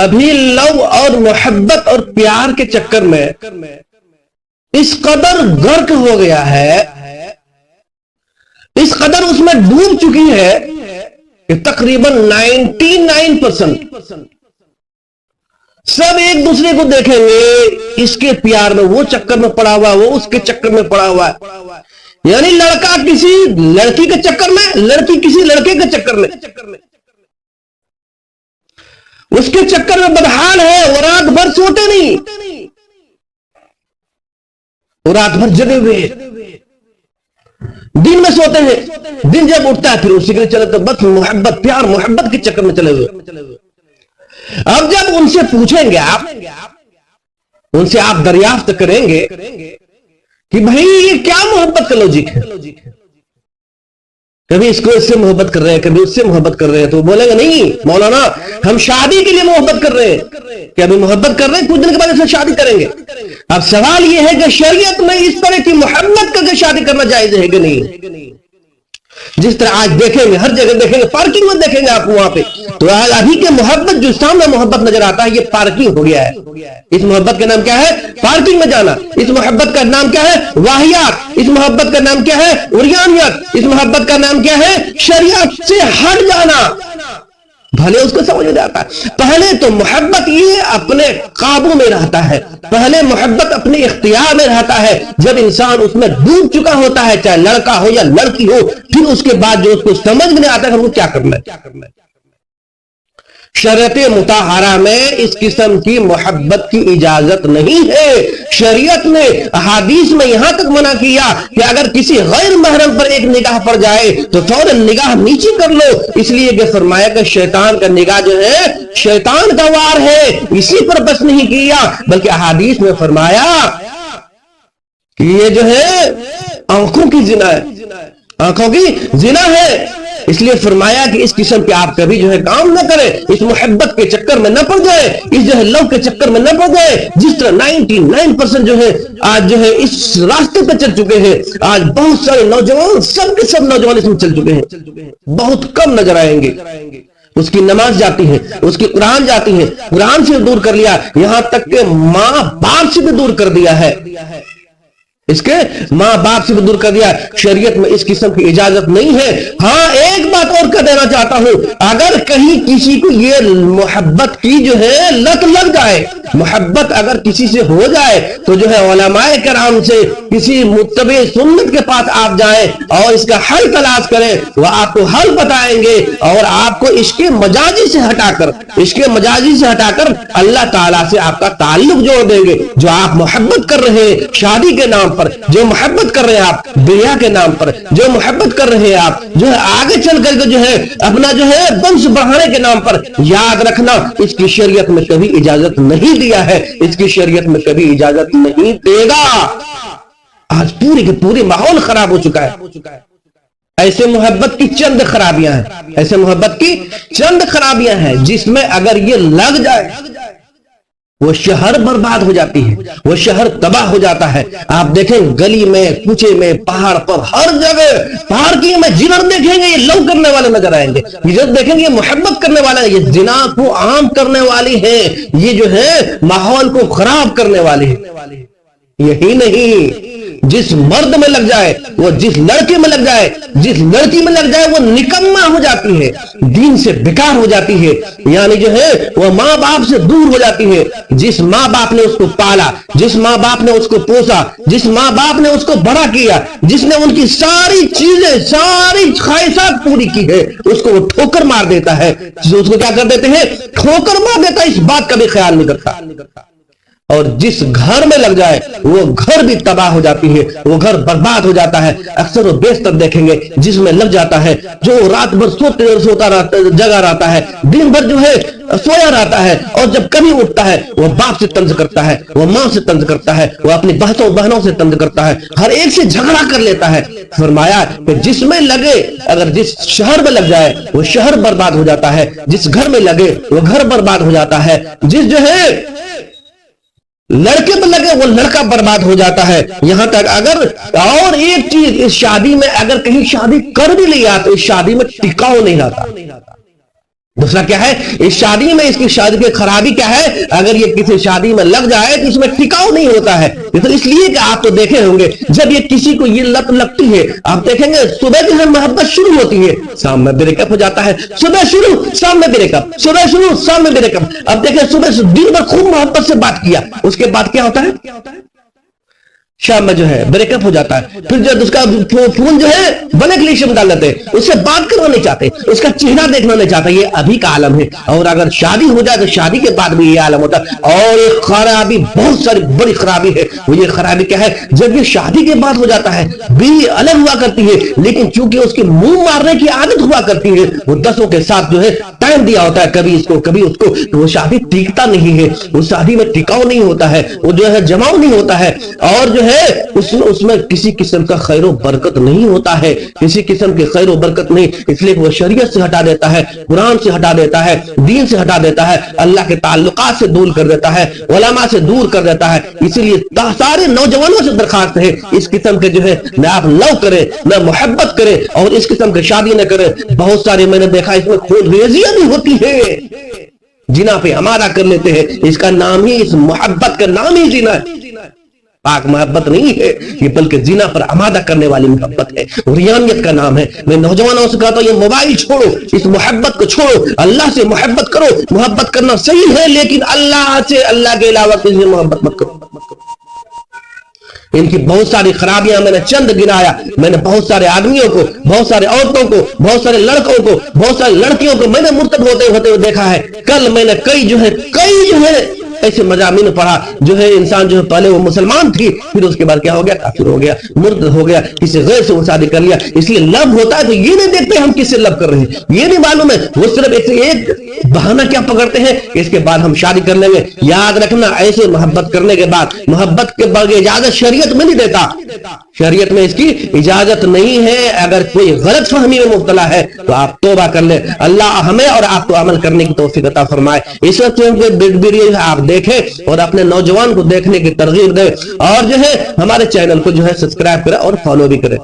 ابھی لو اور محبت اور پیار کے چکر میں اس قدر غرق ہو گیا ہے، اس قدر اس میں ڈوب چکی ہے کہ تقریباً 99% سب ایک دوسرے کو دیکھیں گے اس کے پیار میں، وہ چکر میں پڑا ہوا، وہ اس کے چکر میں پڑا ہوا ہے، یعنی لڑکا کسی لڑکی کے چکر میں، لڑکی کسی لڑکے کے چکر میں، اس کے چکر میں بدحال ہے، وہ رات بھر سوتے نہیں، وہ رات بھر جگے ہوئے، دن میں سوتے ہیں، دن جب اٹھتا ہے پھر اسی کے چلے، تو بس محبت پیار محبت کے چکر میں چلے ہوئے۔ اب جب ان سے پوچھیں گے، آپ ان سے آپ دریافت کریں گے کہ بھائی یہ کیا محبت کا لوجک ہے، کبھی اس کو اس سے محبت کر رہے ہیں، کبھی اس سے محبت کر رہے ہیں، تو وہ بولیں گے نہیں مولانا ہم شادی کے لیے محبت کر رہے ہیں، کہ ابھی محبت کر رہے ہیں، کچھ دن کے بعد اس سے شادی کریں گے۔ اب سوال یہ ہے کہ شریعت میں اس طرح کی محبت کر کے شادی کرنا جائز ہے کہ نہیں؟ جس طرح آج دیکھیں گے، ہر جگہ دیکھیں گے، پارکنگ میں دیکھیں گے آپ وہاں پہ، تو ابھی کے محبت جو سامنے محبت نظر آتا ہے یہ پارکنگ ہو گیا ہے۔ اس محبت کا نام کیا ہے؟ پارکنگ میں جانا۔ اس محبت کا نام کیا ہے؟ واہیات۔ اس محبت کا نام کیا ہے؟ عریانیت۔ اس محبت کا نام کیا ہے؟ شریعت سے ہٹ جانا۔ بھلے اس کو سمجھ جاتا ہے، پہلے تو محبت یہ اپنے قابو میں رہتا ہے، پہلے محبت اپنے اختیار میں رہتا ہے، جب انسان اس میں ڈوب چکا ہوتا ہے، چاہے لڑکا ہو یا لڑکی ہو، پھر اس کے بعد جو اس کو سمجھ میں آتا ہے وہ کیا کرنا ہے۔ شریعت مطہرہ میں اس قسم کی محبت کی اجازت نہیں ہے۔ شریعت نے احادیث میں یہاں تک منع کیا کہ اگر کسی غیر محرم پر ایک نگاہ پڑ جائے تو فوراً نگاہ نیچی کر لو، اس لیے کہ فرمایا کہ شیطان کا نگاہ جو ہے شیطان کا وار ہے، اسی پر بس نہیں کیا، بلکہ احادیث میں فرمایا کہ یہ جو ہے آنکھوں کی زنا ہے، آنکھوں کی زنا ہے۔ اس لیے فرمایا کہ اس قسم کے آپ کبھی جو ہے کام نہ کریں، اس محبت کے چکر میں نہ پڑ جائے، اس جو ہے لو کے چکر میں نہ پڑ جائے۔ جس طرح 99% جو ہے آج جو ہے اس راستے پہ چل چکے ہیں، آج بہت سارے نوجوان، سب کے سب نوجوان اس میں چل چکے ہیں، بہت کم نظر آئیں گے۔ اس کی نماز جاتی ہے، اس کی قرآن جاتی ہے، قرآن سے دور کر لیا، یہاں تک کہ ماں باپ سے بھی دور کر دیا ہے، اس کے ماں باپ سے بھی دور کر دیا۔ شریعت میں اس قسم کی اجازت نہیں ہے۔ ہاں ایک بات اور کہہ دینا چاہتا ہوں، اگر کہیں کسی کو یہ محبت کی جو ہے لت لگ جائے، محبت اگر کسی سے ہو جائے تو جو ہے علماء کرام سے کسی متبع سنت کے پاس آپ جائیں اور اس کا حل تلاش کریں، وہ آپ کو حل بتائیں گے اور آپ کو عشق مجازی سے ہٹا کر، عشق مجازی سے ہٹا کر اللہ تعالیٰ سے آپ کا تعلق جوڑ دیں گے۔ جو آپ محبت کر رہے ہیں شادی کے نام پر، جو محبت کر رہے ہیں آپ بیاہ کے نام پر، جو محبت کر رہے ہیں آپ جو ہے آگے چل کر جو ہے اپنا جو ہے ونش بڑھانے کے نام پر، یاد رکھنا اس کی شریعت میں کبھی اجازت نہیں دیا ہے، اس کی شریعت میں کبھی اجازت نہیں دے گا۔ آج پوری کی پوری ماحول خراب ہو چکا ہے۔ ایسے محبت کی چند خرابیاں ہیں، ایسے محبت کی چند خرابیاں ہیں جس میں اگر یہ لگ جائے وہ شہر برباد ہو جاتی ہے، وہ شہر تباہ ہو جاتا ہے۔ آپ دیکھیں گلی میں، کوچے میں، پہاڑ پر، ہر جگہ پارکنگ میں جنر دیکھیں گے یہ لو کرنے والے نظر آئیں گے، یہ دیکھیں گے یہ محبت کرنے والے، یہ زنا کو عام کرنے والی ہیں، یہ جو ہے ماحول کو خراب کرنے والی ہیں۔ یہی نہیں، جس مرد میں لگ جائے، وہ جس لڑکے میں لگ جائے، جس لڑکی میں لگ جائے، وہ نکما ہو جاتی ہے، دین سے بیکار ہو جاتی ہے، یعنی جو ہے وہ ماں باپ سے دور ہو جاتی ہے۔ جس ماں باپ نے اس کو پالا، جس ماں باپ نے اس کو پوسا، جس ماں باپ نے اس کو بڑا کیا، جس نے ان کی ساری چیزیں، ساری خواہشات پوری کی ہے، اس کو وہ ٹھوکر مار دیتا ہے۔ اس کو کیا کر دیتے ہیں؟ ٹھوکر مار دیتا ہے، اس بات کا بھی خیال نہیں کرتا۔ اور جس گھر میں لگ جائے وہ گھر بھی تباہ ہو جاتی ہے، وہ گھر برباد ہو جاتا ہے۔ اکثر و بیشتر دیکھیں گے جس میں لگ جاتا ہے جو رات بھر سوتا رہتا، جگہ رہتا ہے، دن بھر جو ہے سویا رہتا ہے، اور جب کبھی اٹھتا ہے وہ باپ سے طنز کرتا ہے، وہ ماں سے طنز کرتا ہے، وہ اپنی بہنوں سے طنز کرتا ہے، ہر ایک سے جھگڑا کر لیتا ہے۔ فرمایا کہ جس میں لگے، اگر جس شہر میں لگ جائے وہ شہر برباد ہو جاتا ہے، جس گھر میں لگے وہ گھر برباد ہو جاتا ہے، جس جو ہے لڑکے میں لگے وہ لڑکا برباد ہو جاتا ہے۔ یہاں تک اگر اور ایک چیز، اس شادی میں اگر کہیں شادی کر بھی لیا تو اس شادی میں ٹکاؤ نہیں رہتا۔ دوسرا کیا ہے اس شادی میں، اس کی شادی کی خرابی کیا ہے، اگر یہ کسی شادی میں لگ جائے تو اس میں ٹکاؤ نہیں ہوتا ہے. یہ تو اس لیے کہ آپ تو دیکھے ہوں گے جب یہ کسی کو یہ لت لگتی ہے، آپ دیکھیں گے صبح جو ہے محبت شروع ہوتی ہے، شام میں بریک اپ ہو جاتا ہے. صبح شروع شام میں بریک اپ، صبح شروع شام میں بریک اپ. اب دیکھیں صبح دن بھر خوب محبت سے بات کیا، اس کے بعد کیا ہوتا ہے، شام میں جو ہے بریک اپ ہو جاتا ہے. پھر جو اس کا فون جو ہے بلیک لسٹ میں ڈال دیتے ہیں، اس سے بات کرنا نہیں چاہتے، اس کا چہرہ دیکھنا نہیں چاہتے. یہ ابھی کا عالم ہے. اور اگر شادی ہو جائے تو شادی کے بعد بھی یہ عالم ہوتا ہے. اور ایک خرابی، بہت ساری بڑی خرابی ہے. وہ یہ خرابی کیا ہے، جب یہ شادی کے بعد ہو جاتا ہے بیوی الگ ہوا کرتی ہے، لیکن چونکہ اس کی منہ مارنے کی عادت ہوا کرتی ہے، وہ دسوں کے ساتھ جو ہے ٹائم دیا ہوتا ہے، کبھی اس کو کبھی اس کو، تو وہ شادی ٹکتا نہیں ہے. وہ شادی میں ٹکاؤ نہیں ہوتا ہے، وہ جو ہے جماؤ نہیں ہوتا ہے. اور جو ہے اس میں کسی قسم کا خیر و برکت نہیں ہوتا ہے، کسی قسم کی خیر و برکت نہیں. اس لیے وہ شریعت سے ہٹا دیتا ہے، قرآن سے ہٹا دیتا ہے، دین سے ہٹا دیتا ہے، اللہ کے تعلقات سے دور کر دیتا ہے، علماء سے دور کر دیتا ہے. اسی لیے سارے نوجوانوں سے درخواست ہے اس قسم کے جو ہے نہ آپ لو کریں، نہ محبت کریں، اور اس قسم کی شادی نہ کریں. بہت سارے میں نے دیکھا اس میں خون ریزیاں بھی ہوتی ہے، جنا پہ ہمارا کر لیتے ہیں. اس کا نام ہی، اس محبت کا نام ہی زنا ہے. پاک محبت نہیں ہے یہ، بلکہ زنا پر آمادہ کرنے والی محبت ہے، ریانیت کا نام ہے. میں نوجوانوں سے کہتا ہوں یہ موبائل چھوڑو، اس محبت کو چھوڑو، اللہ سے محبت کرو. محبت کرنا صحیح ہے، لیکن اللہ سے، اللہ کے علاوہ کسی سے محبت مت کرو. ان کی بہت ساری خرابیاں میں نے چند گنایا. میں نے بہت سارے آدمیوں کو، بہت سارے عورتوں کو، بہت سارے لڑکوں کو، بہت ساری لڑکیوں کو میں نے مرتد ہوتے ہوئے دیکھا ہے. کل میں نے کئی جو ہے ایسے مضامین پڑھا جو ہے انسان جو ہے پہلے وہ مسلمان تھی، پھر اس کے بعد کیا ہو گیا، کافر ہو گیا، مرتد ہو گیا، کسی غیر سے وہ شادی کر لیا. اس لیے لب ہوتا ہے تو یہ نہیں دیکھتے ہم کس سے لب کر رہے ہیں، یہ نہیں معلوم ہے. وہ صرف ایک بہانہ کیا پکڑتے ہیں کہ اس کے بعد ہم شادی کر لیں گے. یاد رکھنا ایسے محبت کرنے کے بعد، محبت کے بعد اجازت شریعت میں نہیں دیتا، شریعت میں اس کی اجازت نہیں ہے. اگر کوئی غلط فہمی میں مبتلا ہے تو آپ توبہ کر لیں. اللہ ہمیں اور آپ کو عمل کرنے کی توفیق عطا فرمائے. اس وقت ویڈیو آپ دیکھیں اور اپنے نوجوان کو دیکھنے کی ترغیب دیں، اور جو ہے ہمارے چینل کو جو ہے سبسکرائب کریں اور فالو بھی کریں.